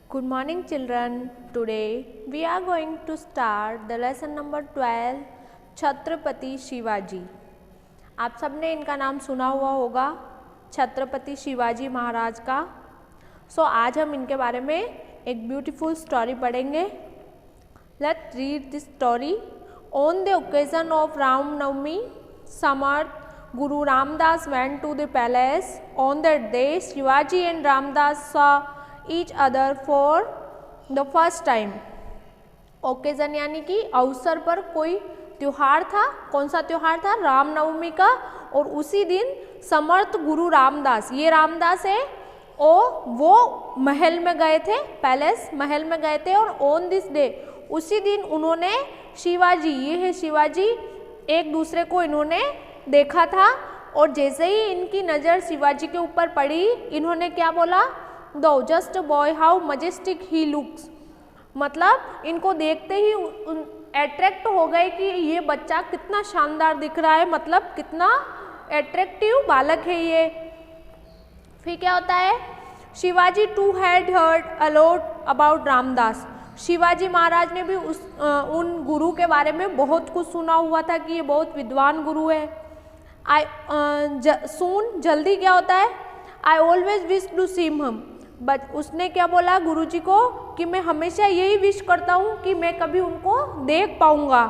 Good morning children. Today we are going to start the lesson number 12 Chhatrapati Shivaji. आप सबने इनका नाम सुना हुआ होगा, छत्रपति शिवाजी महाराज का। आज हम इनके बारे में एक ब्यूटीफुल स्टोरी पढ़ेंगे। Let's read this story. On the occasion of Ram Navami, Samarth Guru Ramdas went to the palace. On that day, Shivaji and Ramdas saw each other for the first time. Occasion यानी कि अवसर पर कोई त्योहार था। कौन सा त्योहार था? रामनवमी का। और उसी दिन समर्थ गुरु रामदास, ये रामदास है, वो महल में गए थे, पैलेस महल में गए थे। और ऑन दिस डे, उसी दिन उन्होंने शिवाजी, ये है शिवाजी, एक दूसरे को इन्होंने देखा था। और जैसे ही इनकी नज़र शिवाजी के ऊपर पड़ी, इन्होंने क्या बोला? दो just boy how majestic he looks. मतलब इनको देखते ही अट्रैक्ट हो गए कि ये बच्चा कितना शानदार दिख रहा है, मतलब कितना अट्रैक्टिव बालक है ये। फिर क्या होता है? Shivaji too had heard a lot about Ramdas. Shivaji Maharaj ने भी उन गुरु के बारे में बहुत कुछ सुना हुआ था कि ये बहुत विद्वान गुरु है। जल्दी क्या होता है? I always wish to see him. But उसने क्या बोला गुरुजी को कि मैं हमेशा यही विश करता हूँ कि मैं कभी उनको देख पाऊँगा।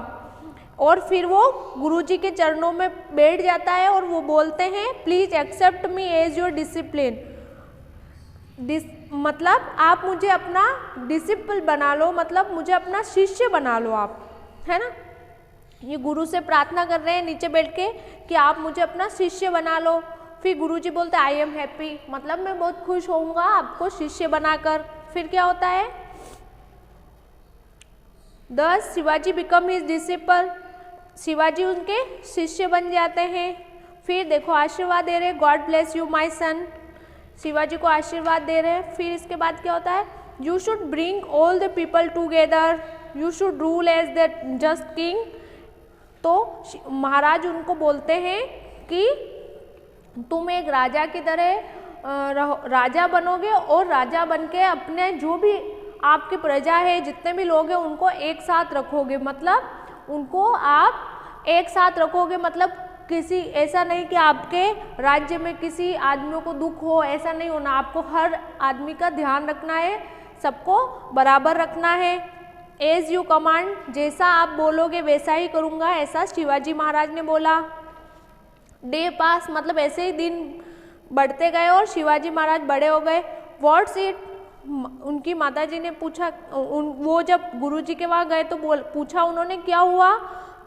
और फिर वो गुरुजी के चरणों में बैठ जाता है और वो बोलते हैं, please accept me as your discipline. मतलब आप मुझे अपना डिसिपल बना लो, मतलब मुझे अपना शिष्य बना लो आप, है ना। ये गुरु से प्रार्थना कर रहे हैं नीचे बैठ के कि आप मुझे अपना शिष्य बना लो। फिर गुरुजी बोलते आई एम हैप्पी, मतलब मैं बहुत खुश होऊंगा आपको शिष्य बनाकर। फिर क्या होता है? दस Shivaji become his disciple. Shivaji उनके शिष्य बन जाते हैं। फिर देखो आशीर्वाद दे रहे, गॉड ब्लेस यू माई सन। शिवाजी को आशीर्वाद दे रहे हैं। फिर इसके बाद क्या होता है? You should bring all the people together, you should rule as the just king. तो महाराज उनको बोलते हैं कि तुम एक राजा की तरह राजा बनोगे और राजा बनके अपने जो भी आपकी प्रजा है, जितने भी लोग हैं, उनको एक साथ रखोगे। मतलब उनको आप एक साथ रखोगे, मतलब किसी ऐसा नहीं कि आपके राज्य में किसी आदमियों को दुख हो, ऐसा नहीं होना। आपको हर आदमी का ध्यान रखना है, सबको बराबर रखना है। एज यू कमांड, जैसा आप बोलोगे वैसा ही करूँगा, ऐसा शिवाजी महाराज ने बोला। डे पास, मतलब ऐसे ही दिन बढ़ते गए और शिवाजी महाराज बड़े हो गए। What's it? उनकी माताजी ने पूछा, वो जब गुरुजी के वहाँ गए तो पूछा उन्होंने क्या हुआ?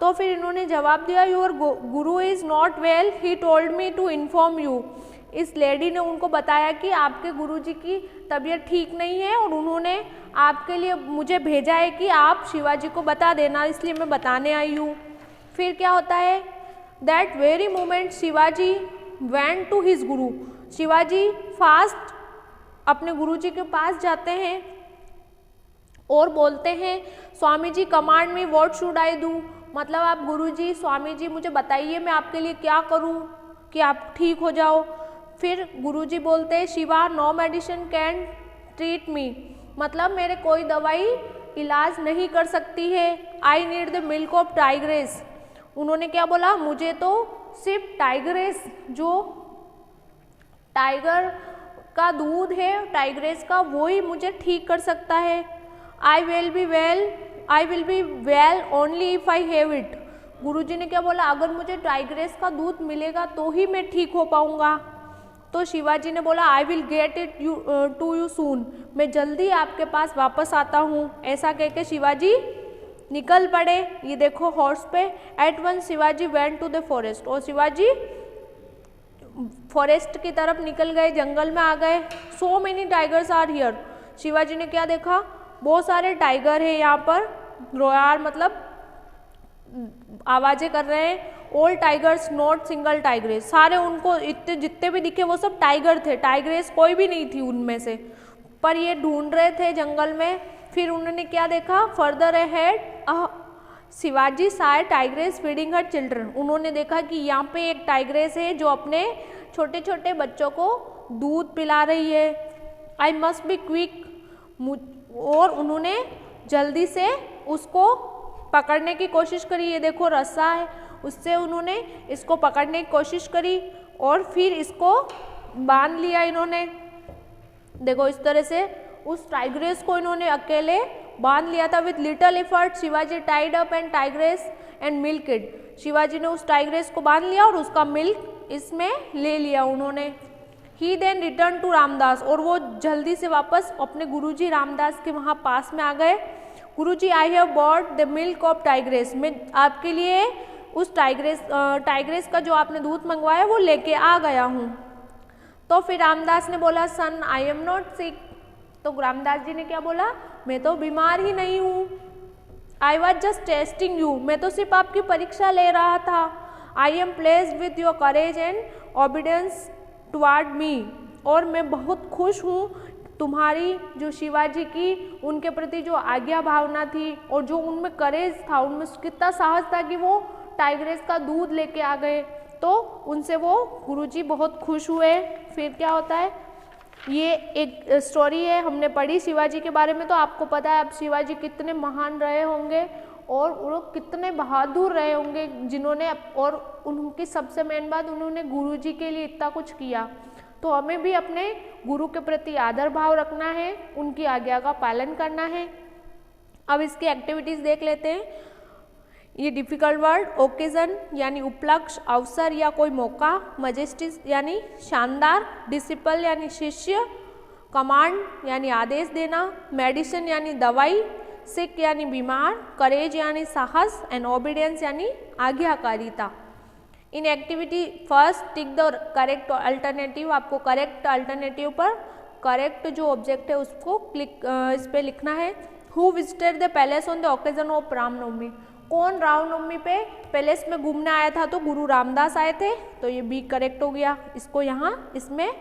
तो फिर इन्होंने जवाब दिया, your guru is not well, he told me to inform you. इस लेडी ने उनको बताया कि आपके गुरुजी की तबीयत ठीक नहीं है और उन्होंने आपके लिए मुझे भेजा है कि आप शिवाजी को बता देना, इसलिए मैं बताने आई हूँ। फिर क्या होता है? That very moment Shivaji went to his guru. Shivaji fast अपने गुरुजी के पास जाते हैं और बोलते हैं, Swami ji command me, what should I do. मतलब आप गुरुजी, स्वामी जी मुझे बताइए मैं आपके लिए क्या करूं कि आप ठीक हो जाओ। फिर गुरुजी बोलते हैं, Shiva no medicine can treat me, मतलब मेरे कोई दवाई इलाज नहीं कर सकती है। I need the milk of tigress. उन्होंने क्या बोला? मुझे तो सिर्फ टाइग्रेस, जो टाइगर का दूध है, टाइग्रेस का, वो ही मुझे ठीक कर सकता है। I will be well only if I have it. Guruji ने क्या बोला? अगर मुझे टाइग्रेस का दूध मिलेगा तो ही मैं ठीक हो पाऊंगा। तो शिवाजी ने बोला, I will get it to you soon, मैं जल्दी आपके पास वापस आता हूँ। ऐसा कह के शिवाजी निकल पड़े। ये देखो हॉर्स पे। At once Shivaji went to the forest, और शिवाजी फॉरेस्ट की तरफ निकल गए, जंगल में आ गए। So many tigers are here. Shivaji ने क्या देखा? बहुत सारे टाइगर है यहाँ पर। रोयार मतलब आवाजें कर रहे हैं। All tigers not single tigress, सारे उनको इतने जितने भी दिखे वो सब टाइगर थे, टाइग्रेस कोई भी नहीं थी उनमें से। पर ये ढूंढ रहे थे जंगल में। फिर उन्होंने क्या देखा? Further ahead Shivaji Sai tigress feeding her children. उन्होंने देखा कि यहाँ पे एक टाइग्रेस है जो अपने छोटे छोटे बच्चों को दूध पिला रही है। आई मस्ट बी क्विक, और उन्होंने जल्दी से उसको पकड़ने की कोशिश करी। ये देखो रस्सा है, उससे उन्होंने इसको पकड़ने की कोशिश करी और फिर इसको बांध लिया इन्होंने। देखो इस तरह से उस टाइग्रेस को इन्होंने अकेले बांध लिया था। With little effort Shivaji tied up and tigress and milk it. Shivaji ने उस टाइग्रेस को बांध लिया और उसका मिल्क इसमें ले लिया उन्होंने। ही देन रिटर्न टू रामदास, और वो जल्दी से वापस अपने गुरुजी रामदास के वहाँ पास में आ गए। Guruji I have bought the milk of tigress, मैं आपके लिए उस टाइग्रेस का जो आपने दूध मंगवाया वो लेके आ गया हूँ। तो फिर रामदास ने बोला सन आई एम नॉट सिक। तो रामदास जी ने क्या बोला, मैं तो बीमार ही नहीं हूँ। I was just testing you, मैं तो सिर्फ आपकी परीक्षा ले रहा था। I am pleased with your courage and obedience toward me, और मैं बहुत खुश हूँ तुम्हारी जो शिवाजी की उनके प्रति जो आज्ञा भावना थी और जो उनमें करेज था, उनमें कितना साहस था कि वो टाइग्रेस का दूध लेके आ गए। तो उनसे वो गुरुजी बहुत खुश हुए। फिर क्या होता है, ये एक स्टोरी है हमने पढ़ी शिवाजी के बारे में, तो आपको पता है अब शिवाजी कितने महान रहे होंगे और वो कितने बहादुर रहे होंगे जिन्होंने, और उनकी सबसे मेन बात उन्होंने गुरुजी के लिए इतना कुछ किया। तो हमें भी अपने गुरु के प्रति आदर भाव रखना है, उनकी आज्ञा का पालन करना है। अब इसकी एक्टिविटीज देख लेते हैं। ये डिफिकल्ट वर्ड, ओकेजन यानी उपलक्ष्य, अवसर या कोई मौका, मजेस्टिस यानी शानदार, डिसिपल यानी शिष्य, कमांड यानी आदेश देना, मेडिसिन यानी दवाई, सिक यानी बीमार, करेज यानी साहस एंड ओबीडियंस यानी आज्ञाकारिता। In activity first tick the correct alternative, आपको करेक्ट अल्टरनेटिव पर करेक्ट जो ऑब्जेक्ट है उसको इस पे लिखना है। Who visited the palace on the occasion of Ramnavami, कौन रामनवमी पे पैलेस में घूमने आया था, तो गुरु रामदास आए थे, तो ये बी करेक्ट हो गया। इसको यहाँ इसमें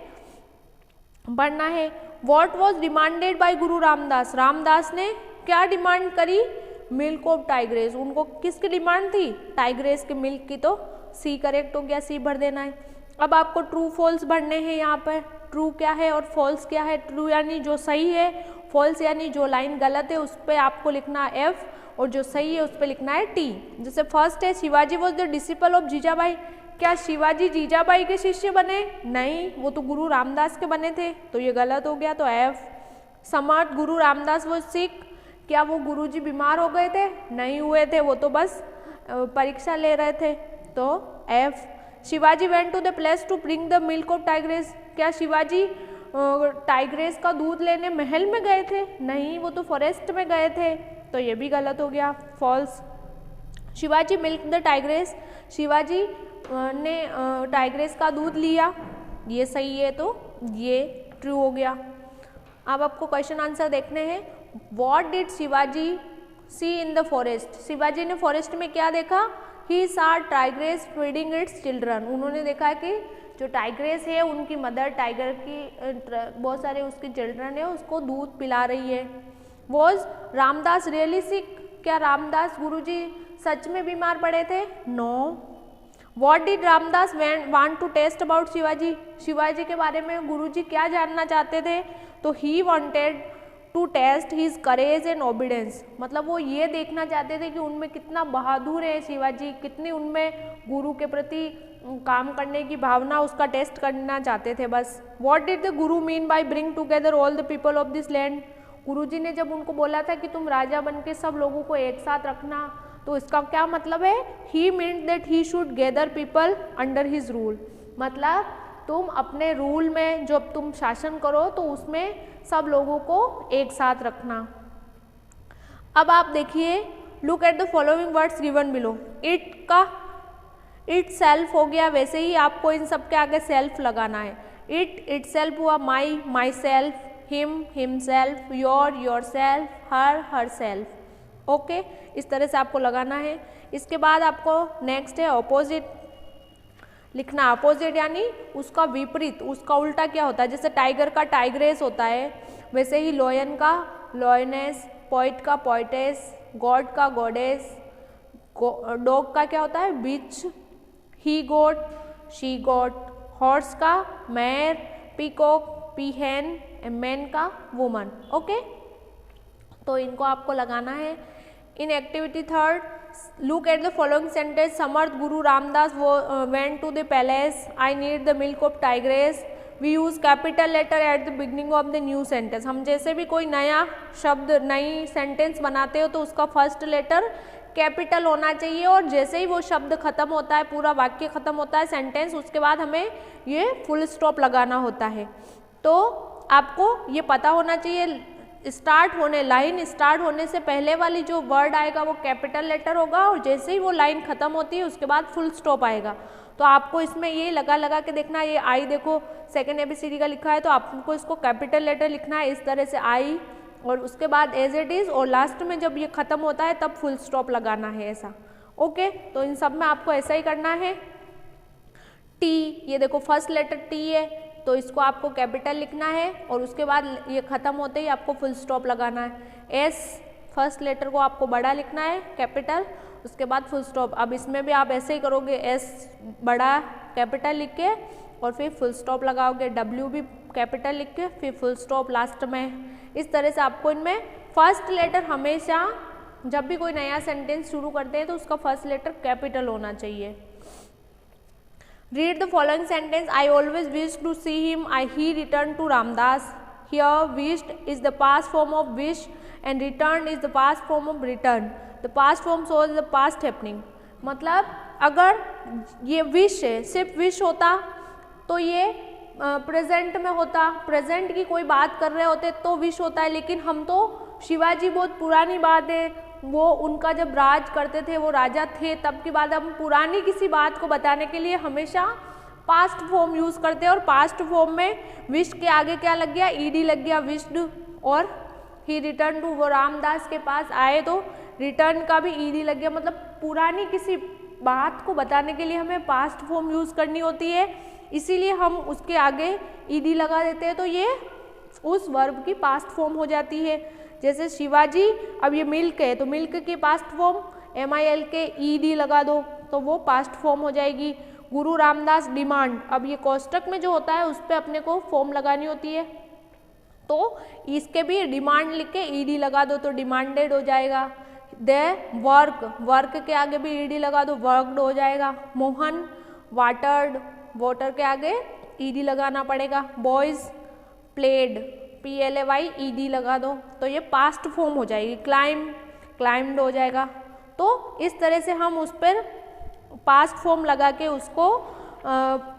पढ़ना है। व्हाट वाज डिमांडेड बाय गुरु रामदास, रामदास ने क्या डिमांड करी, मिल्क ऑफ टाइग्रेस, उनको किसकी डिमांड थी, टाइग्रेस के मिल्क की, तो सी करेक्ट हो गया, सी भर देना है। अब आपको ट्रू फॉल्स भरने हैं यहाँ पर। ट्रू क्या है और फॉल्स क्या है। ट्रू यानी जो सही है, फॉल्स यानी जो लाइन गलत है उस पर आपको लिखना है एफ, और जो सही है उस पर लिखना है टी। जैसे फर्स्ट है Shivaji was the disciple of Jijabai, क्या शिवाजी जीजाबाई के शिष्य बने, नहीं, वो तो गुरु रामदास के बने थे, तो ये गलत हो गया, तो F. Samarth Guru Ramdas was sick, क्या वो गुरुजी बीमार हो गए थे, नहीं हुए थे, वो तो बस परीक्षा ले रहे थे, तो F. Shivaji went to the place to bring the milk of tigress, क्या शिवाजी टाइग्रेस का दूध लेने महल में गए थे, नहीं, वो तो फॉरेस्ट में गए थे, तो ये भी गलत हो गया, false. Shivaji milk the tigress, Shivaji ने टाइग्रेस का दूध लिया, ये सही है, तो ये ट्रू हो गया। अब आपको क्वेश्चन आंसर देखने हैं। What did Shivaji see in the forest, Shivaji ने फॉरेस्ट में क्या देखा, ही सा टाइग्रेस फीडिंग इट्स चिल्ड्रन, उन्होंने देखा कि जो टाइग्रेस है उनकी मदर टाइगर की बहुत सारे उसके चिल्ड्रन है उसको दूध पिला रही है। वॉज रामदास रियली सिक, क्या रामदास गुरुजी सच में बीमार पड़े थे, no. What did Ramdas want to test about Shivaji, Shivaji के बारे में गुरुजी क्या जानना चाहते थे, तो he wanted to test his courage and obedience, मतलब वो ये देखना चाहते थे कि उनमें कितना बहादुर है शिवाजी, कितनी उनमें गुरु के प्रति काम करने की भावना, उसका टेस्ट करना चाहते थे बस। What did the guru mean by bring together all the people of this land, Guruji ने जब उनको बोला था कि तुम राजा बन के सब लोगों को एक साथ रखना, तो इसका क्या मतलब है, he meant that he should gather people under his rule, मतलब तुम अपने रूल में जब तुम शासन करो तो उसमें सब लोगों को एक साथ रखना। अब आप देखिए, look at the following words given below. It का इट सेल्फ हो गया, वैसे ही आपको इन सब के आगे सेल्फ लगाना है। इट इट सेल्फ हुआ my, myself, him, himself, yourself, herself. Okay, इस तरह से आपको लगाना है। इसके बाद आपको नेक्स्ट है ऑपोजिट लिखना। अपोजिट यानी उसका विपरीत, उसका उल्टा क्या होता है, जैसे टाइगर का टाइग्रेस होता है, वैसे ही लॉयन का लॉयनेस, पोइट का पोइटेस, गॉड का गॉडेस, डॉग का क्या होता है बिच, ही गोट, शी गोट, हॉर्स का मैर, पीकॉक, पीहेन, मैन का वुमन। ओके, तो इनको आपको लगाना है। In activity third, look at the following sentence. Samarth Guru Ramdas वो went to the palace. I need the milk of tigress. We use capital letter at the beginning of the new sentence. हम जैसे भी कोई नया शब्द नई सेंटेंस बनाते हो तो उसका फर्स्ट लेटर कैपिटल होना चाहिए, और जैसे ही वो शब्द खत्म होता है, पूरा वाक्य खत्म होता है सेंटेंस, उसके बाद हमें ये फुल स्टॉप लगाना होता है। तो आपको ये पता होना चाहिए, लाइन स्टार्ट होने से पहले वाली जो वर्ड आएगा वो कैपिटल लेटर होगा, और जैसे ही वो लाइन खत्म होती है उसके बाद फुल स्टॉप आएगा। तो आपको इसमें ये लगा के देखना, ये आई देखो सेकेंड ABCD का लिखा है, तो आपको इसको कैपिटल लेटर लिखना है इस तरह से आई, और उसके बाद एज इट इज़, और लास्ट में जब ये खत्म होता है तब फुल स्टॉप लगाना है ऐसा। ओके, तो इन सब में आपको ऐसा ही करना है। टी, ये देखो फर्स्ट लेटर टी है, तो इसको आपको कैपिटल लिखना है, और उसके बाद ये ख़त्म होते ही आपको फुल स्टॉप लगाना है। एस, फर्स्ट लेटर को आपको बड़ा लिखना है कैपिटल, उसके बाद फुल स्टॉप। अब इसमें भी आप ऐसे ही करोगे, एस बड़ा कैपिटल लिख के और फिर फुल स्टॉप लगाओगे, डब्ल्यू भी कैपिटल लिख के फिर फुल स्टॉप लास्ट में। इस तरह से आपको इनमें फर्स्ट लेटर हमेशा, जब भी कोई नया सेंटेंस शुरू करते हैं तो उसका फर्स्ट लेटर कैपिटल होना चाहिए। Read the following sentence. I always wished to see him. He returned to Ramdas. Here, wished is the past form of wish and returned is the past form of return. The past form shows the past happening. मतलब अगर ये wish है, सिर्फ wish होता तो ये present में होता, प्रेजेंट की कोई बात कर रहे होते तो विश होता है, लेकिन हम तो शिवाजी बहुत पुरानी बात है, वो उनका जब राज करते थे, वो राजा थे तब की बात, हम पुरानी किसी बात को बताने के लिए हमेशा पास्ट फॉर्म यूज़ करते हैं, और पास्ट फॉर्म में विश के आगे क्या लग गया, ईडी लग गया, विश्ड, और ही रिटर्न टू, वो रामदास के पास आए तो रिटर्न का भी ईडी लग गया। मतलब पुरानी किसी बात को बताने के लिए हमें पास्ट फॉर्म यूज़ करनी होती है, इसीलिए हम उसके आगे ईडी लगा देते हैं, तो ये उस वर्ब की पास्ट फॉर्म हो जाती है। जैसे शिवाजी, अब ये मिल्क है तो मिल्क की पास्ट फॉर्म MILK ED लगा दो तो वो पास्ट फॉर्म हो जाएगी। गुरु रामदास डिमांड, अब ये कोष्टक में जो होता है उस पर अपने को फॉर्म लगानी होती है, तो इसके भी डिमांड लिख के ED लगा दो तो डिमांडेड हो जाएगा। दे वर्क, वर्क के आगे भी ED लगा दो, वर्कड हो जाएगा। मोहन वाटर्ड, वाटर के आगे ED लगाना पड़ेगा। बॉयज प्लेड, PLAY ED लगा दो तो ये पास्ट फॉर्म हो जाएगी। क्लाइम, क्लाइम्ड हो जाएगा। तो इस तरह से हम उस पर पास्ट फॉर्म लगा के उसको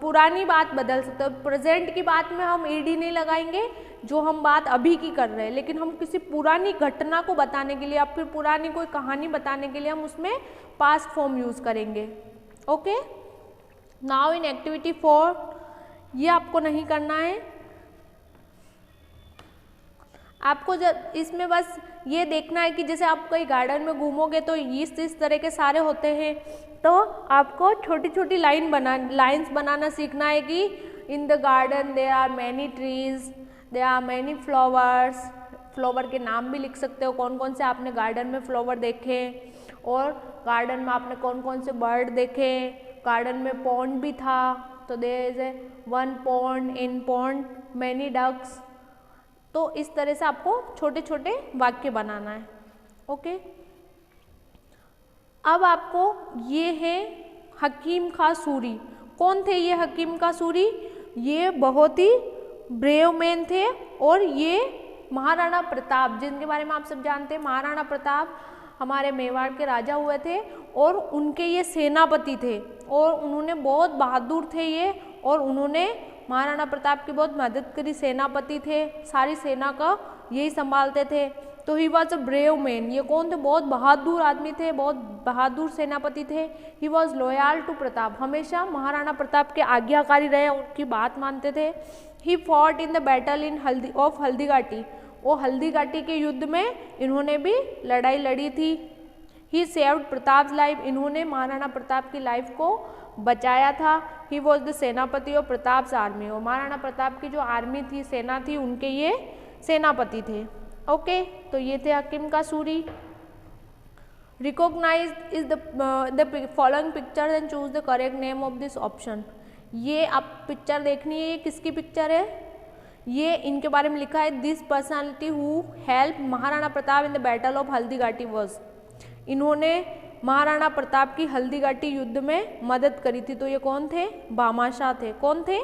पुरानी बात बदल सकते हैं। प्रेजेंट की बात में हम ED नहीं लगाएंगे जो हम बात अभी की कर रहे हैं, लेकिन हम किसी पुरानी घटना को बताने के लिए या फिर पुरानी कोई कहानी बताने के लिए हम उसमें पास्ट फॉर्म यूज़ करेंगे। ओके, नाउ इन एक्टिविटी 4, ये आपको नहीं करना है, आपको जब इसमें बस ये देखना है कि जैसे आप कहीं गार्डन में घूमोगे तो इस तरह के सारे होते हैं, तो आपको छोटी छोटी लाइंस बनाना सीखना है कि in the garden there are many trees, there are many flowers. Flower के नाम भी लिख सकते हो, कौन कौन से आपने गार्डन में फ्लावर देखे, और गार्डन में आपने कौन कौन से बर्ड देखे। गार्डन में पॉन्ड भी था तो there is a one pond, in pond many ducks. तो इस तरह से आपको छोटे छोटे वाक्य बनाना है। ओके, अब आपको ये है हकीम खां सूरी। कौन थे ये हकीम खां सूरी? ये बहुत ही ब्रेव मैन थे, और ये महाराणा प्रताप, जिनके बारे में आप सब जानते हैं, महाराणा प्रताप हमारे मेवाड़ के राजा हुए थे, और उनके ये सेनापति थे, और उन्होंने बहुत बहादुर थे ये, और उन्होंने महाराणा प्रताप की बहुत मदद करी। सेनापति थे, सारी सेना का यही संभालते थे। तो he was a brave man. ये कौन थे? बहुत बहादुर आदमी थे, बहुत बहादुर सेनापति थे। He was loyal to Pratap, हमेशा महाराणा प्रताप के आज्ञाकारी रहे, उनकी बात मानते थे। He fought in the battle in Haldighati, वो हल्दीघाटी के युद्ध में इन्होंने भी लड़ाई लड़ी थी। ही सेव्ड प्रताप लाइफ, इन्होंने महाराणा प्रताप की लाइफ को बचाया था। ही वॉज द सेनापति ऑफ प्रताप्स आर्मी, और महाराणा प्रताप की जो आर्मी थी, सेना थी, उनके ये सेनापति थे। ओके, तो ये थे Hakim Khan Suri. Recognise is the following picture and choose the correct name of this option. ये आप पिक्चर देखनी है, ये किसकी पिक्चर है? ये इनके बारे में लिखा है, this personality who help Maharana Pratap in the battle of Haldighati was, इन्होंने महाराणा प्रताप की हल्दीघाटी युद्ध में मदद करी थी। तो ये कौन थे? भामाशाह थे। कौन थे?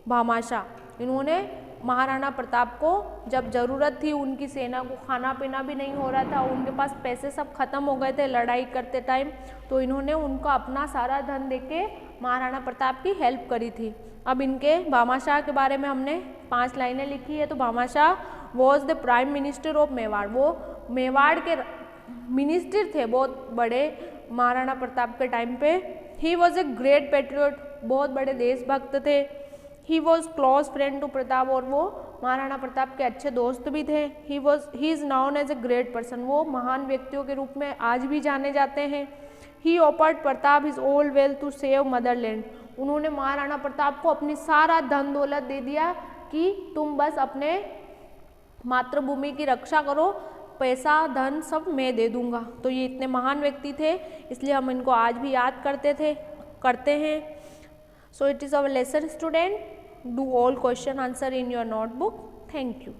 भामाशाह। इन्होंने महाराणा प्रताप को जब ज़रूरत थी, उनकी सेना को खाना पीना भी नहीं हो रहा था, उनके पास पैसे सब खत्म हो गए थे लड़ाई करते टाइम, तो इन्होंने उनको अपना सारा धन देके महाराणा प्रताप की हेल्प करी थी। अब इनके भामाशाह के बारे में हमने 5 लाइनें लिखी है। तो Bhamashah was the prime minister of Mewar, वो मेवाड़ के मिनिस्टर थे बहुत बड़े महाराणा प्रताप के टाइम पे। He was a great patriot, बहुत बड़े देशभक्त थे। He was close friend to Pratap, और वो महाराणा प्रताप के अच्छे दोस्त भी थे। He is known as a great person, वो महान व्यक्तियों के रूप में आज भी जाने जाते हैं। He offered Pratap his all wealth to save motherland, उन्होंने महाराणा प्रताप को अपनी सारा धन दौलत दे दिया कि तुम बस अपने मातृभूमि की रक्षा करो, पैसा धन सब मैं दे दूंगा। तो ये इतने महान व्यक्ति थे, इसलिए हम इनको आज भी याद करते हैं। So it is our lesson student, do all question answer in your notebook. Thank you.